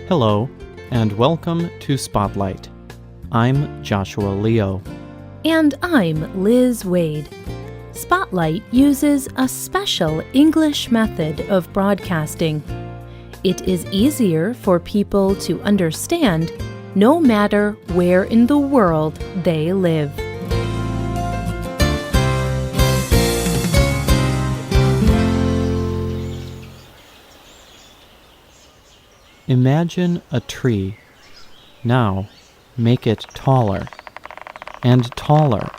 Hello, and welcome to Spotlight. I'm Joshua Leo. And I'm Liz Wade. Spotlight uses a special English method of broadcasting. It is easier for people to understand no matter where in the world they live. Imagine a tree. Now, make it taller and taller.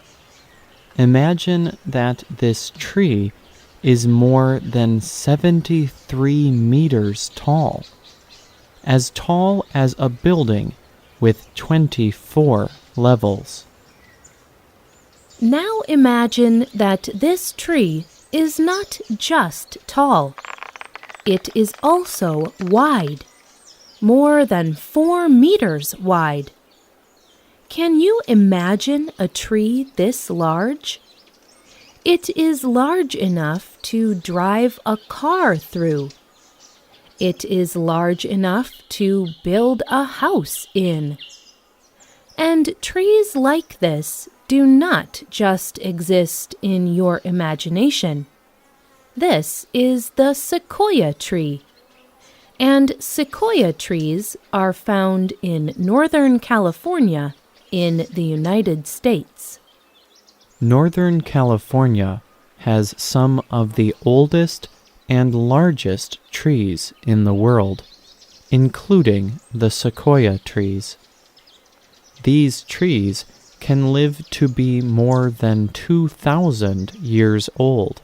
Imagine that this tree is more than 73 meters tall as a building with 24 levels. Now imagine that this tree is not just tall. It is also wide. More than 4 meters wide. Can you imagine a tree this large? It is large enough to drive a car through. It is large enough to build a house in. And trees like this do not just exist in your imagination. This is the sequoia tree. And sequoia trees are found in Northern California in the United States. Northern California has some of the oldest and largest trees in the world, including the sequoia trees. These trees can live to be more than 2,000 years old.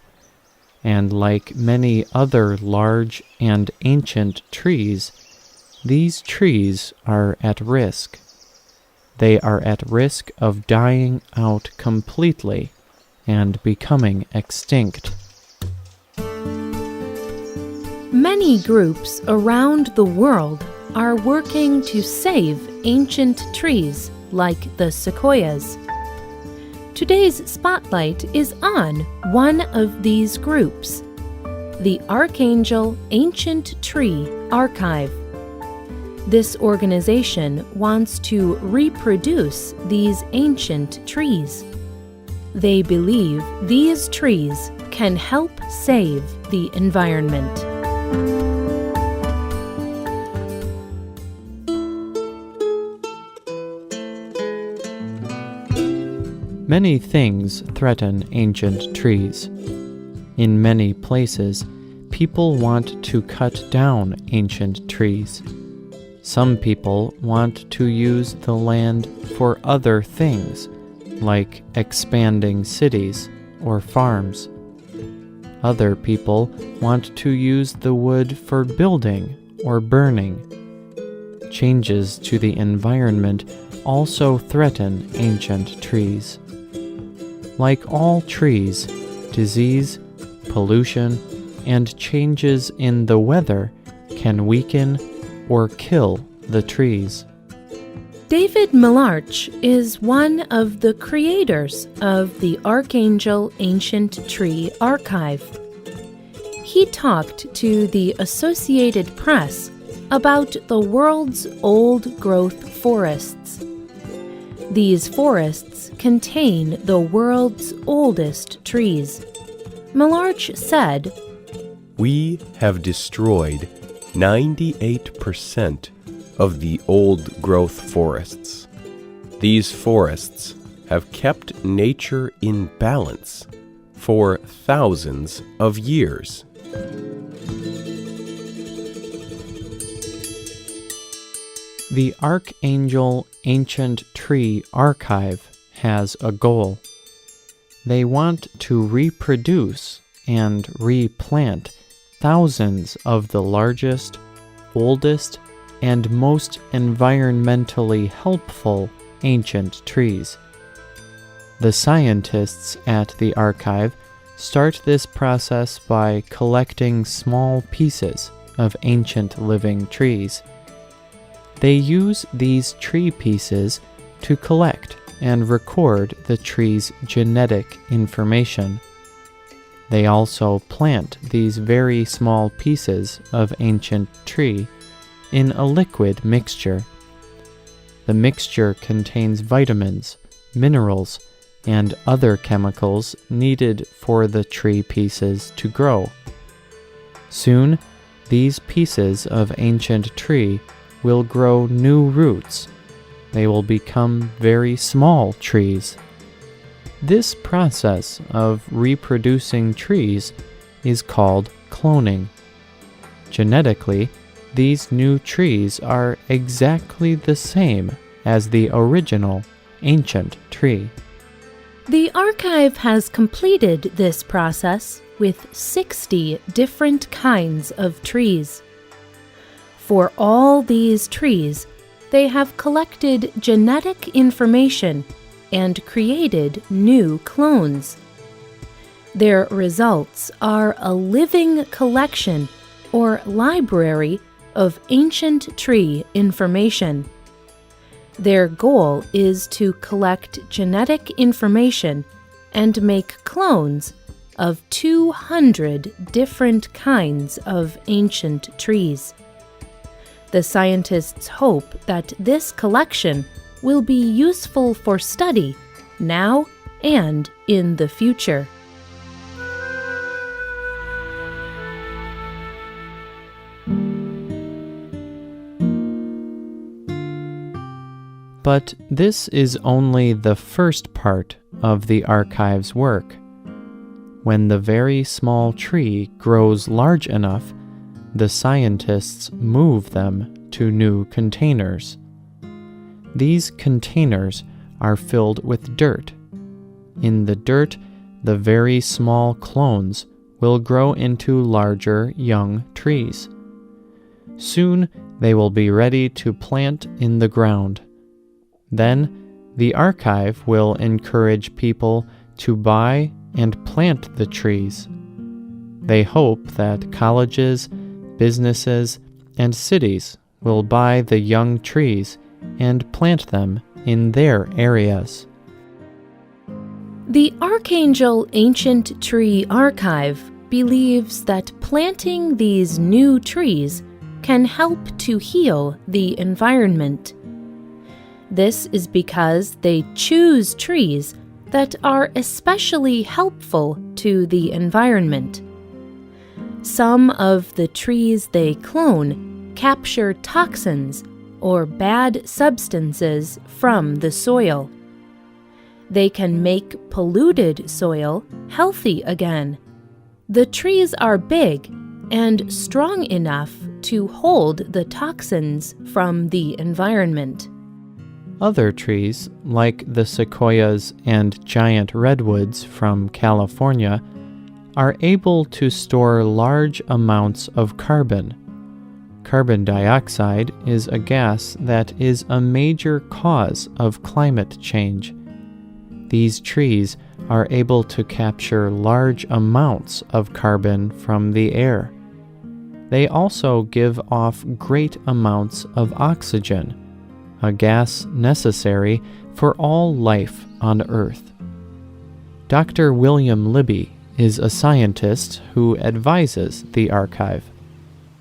And like many other large and ancient trees, these trees are at risk. They are at risk of dying out completely and becoming extinct. Many groups around the world are working to save ancient trees like the sequoias. Today's spotlight is on one of these groups, the Archangel Ancient Tree Archive. This organization wants to reproduce these ancient trees. They believe these trees can help save the environment. Many things threaten ancient trees. In many places, people want to cut down ancient trees. Some people want to use the land for other things, like expanding cities or farms. Other people want to use the wood for building or burning. Changes to the environment also threaten ancient trees. Like all trees, disease, pollution, and changes in the weather can weaken or kill the trees. David Millarch is one of the creators of the Archangel Ancient Tree Archive. He talked to the Associated Press about the world's old-growth forests. These forests contain the world's oldest trees. Millarch said, "We have destroyed 98% of the old-growth forests. These forests have kept nature in balance for thousands of years." The Archangel Ancient Tree Archive has a goal. They want to reproduce and replant thousands of the largest, oldest, and most environmentally helpful ancient trees. The scientists at the archive start this process by collecting small pieces of ancient living trees. They use these tree pieces to collect and record the tree's genetic information. They also plant these very small pieces of ancient tree in a liquid mixture. The mixture contains vitamins, minerals, and other chemicals needed for the tree pieces to grow. Soon, these pieces of ancient tree will grow new roots. They will become very small trees. This process of reproducing trees is called cloning. Genetically, these new trees are exactly the same as the original ancient tree. The archive has completed this process with 60 different kinds of trees. For all these trees, they have collected genetic information and created new clones. Their results are a living collection or library of ancient tree information. Their goal is to collect genetic information and make clones of 200 different kinds of ancient trees. The scientists hope that this collection will be useful for study now and in the future. But this is only the first part of the archive's work. When the very small tree grows large enough, the scientists move them to new containers. These containers are filled with dirt. In the dirt, the very small clones will grow into larger young trees. Soon they will be ready to plant in the ground. Then, the archive will encourage people to buy and plant the trees. They hope that colleges, businesses, and cities will buy the young trees and plant them in their areas. The Archangel Ancient Tree Archive believes that planting these new trees can help to heal the environment. This is because they choose trees that are especially helpful to the environment. Some of the trees they clone capture toxins or bad substances from the soil. They can make polluted soil healthy again. The trees are big and strong enough to hold the toxins from the environment. Other trees, like the sequoias and giant redwoods from California, are able to store large amounts of carbon. Carbon dioxide is a gas that is a major cause of climate change. These trees are able to capture large amounts of carbon from the air. They also give off great amounts of oxygen, a gas necessary for all life on Earth. Dr. William Libby is a scientist who advises the archive.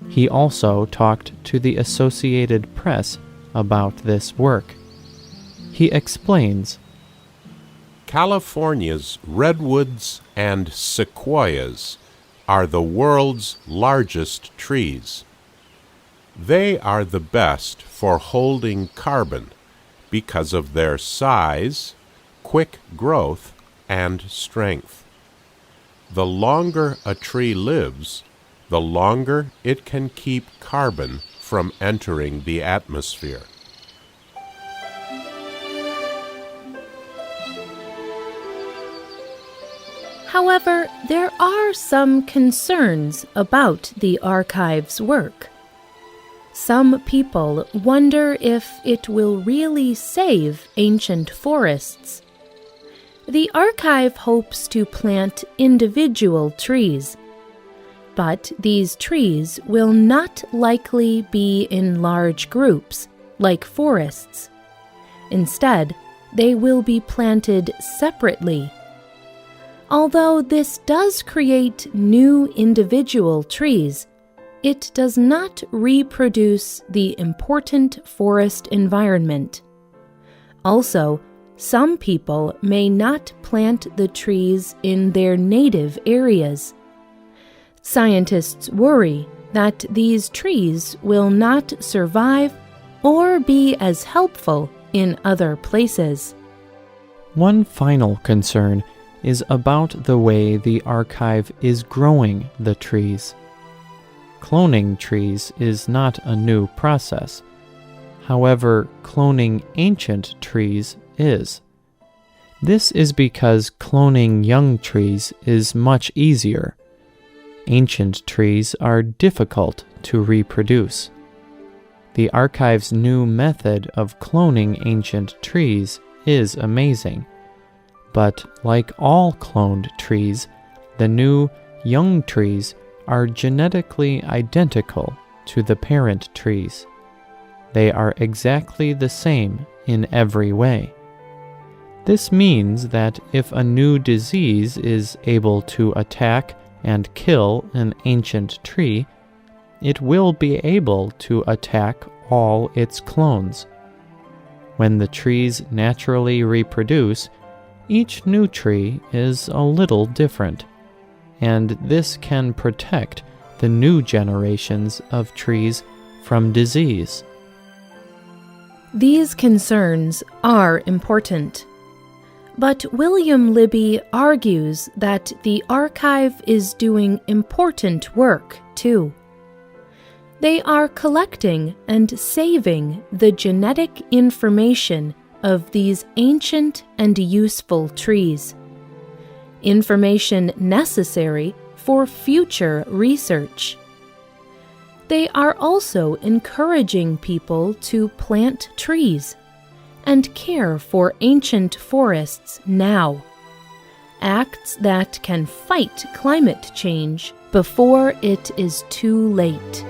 He also talked to the Associated Press about this work. He explains, California's redwoods and sequoias are the world's largest trees. They are the best for holding carbon because of their size, quick growth, and strength. The longer a tree lives, the longer it can keep carbon from entering the atmosphere. However, there are some concerns about the archive's work. Some people wonder if it will really save ancient forests. The archive hopes to plant individual trees, but these trees will not likely be in large groups like forests. Instead, they will be planted separately. Although this does create new individual trees, it does not reproduce the important forest environment. Also, some people may not plant the trees in their native areas. Scientists worry that these trees will not survive or be as helpful in other places. One final concern is about the way the archive is growing the trees. Cloning trees is not a new process. However, cloning ancient trees is. This is because cloning young trees is much easier. Ancient trees are difficult to reproduce. The archive's new method of cloning ancient trees is amazing. But like all cloned trees, the new young trees are genetically identical to the parent trees. They are exactly the same in every way. This means that if a new disease is able to attack and kill an ancient tree, it will be able to attack all its clones. When the trees naturally reproduce, each new tree is a little different, and this can protect the new generations of trees from disease. These concerns are important. But William Libby argues that the archive is doing important work, too. They are collecting and saving the genetic information of these ancient and useful trees, information necessary for future research. They are also encouraging people to plant trees and care for ancient forests now, acts that can fight climate change before it is too late.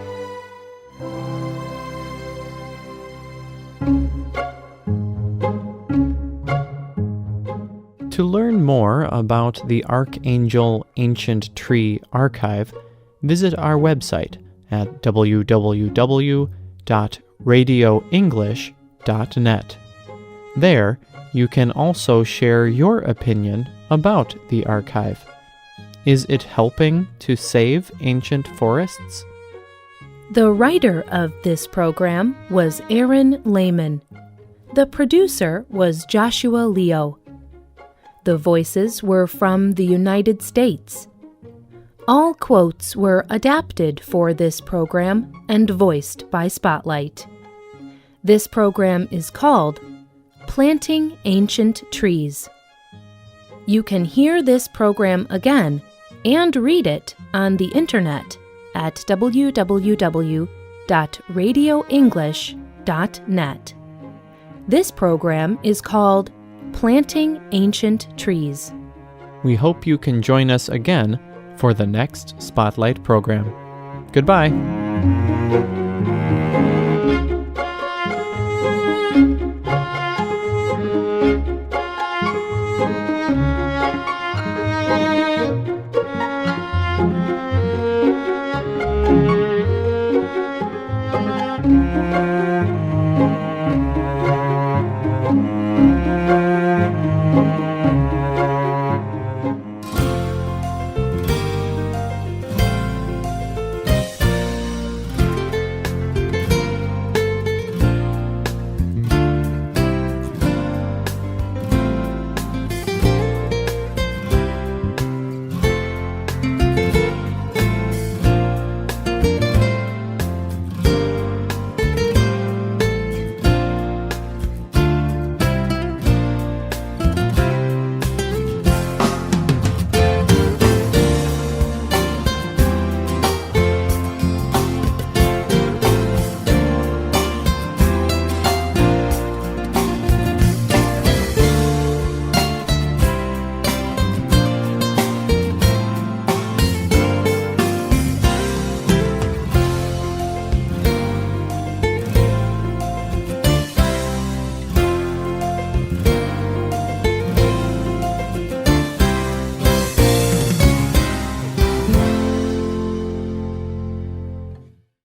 To learn more about the Archangel Ancient Tree Archive, visit our website at www.radioenglish.net. There, you can also share your opinion about the archive. Is it helping to save ancient forests? The writer of this program was Aaron Lehman. The producer was Joshua Leo. The voices were from the United States. All quotes were adapted for this program and voiced by Spotlight. This program is called Planting Ancient Trees. You can hear this program again and read it on the internet at www.radioenglish.net. This program is called Planting Ancient Trees. We hope you can join us again for the next Spotlight program. Goodbye.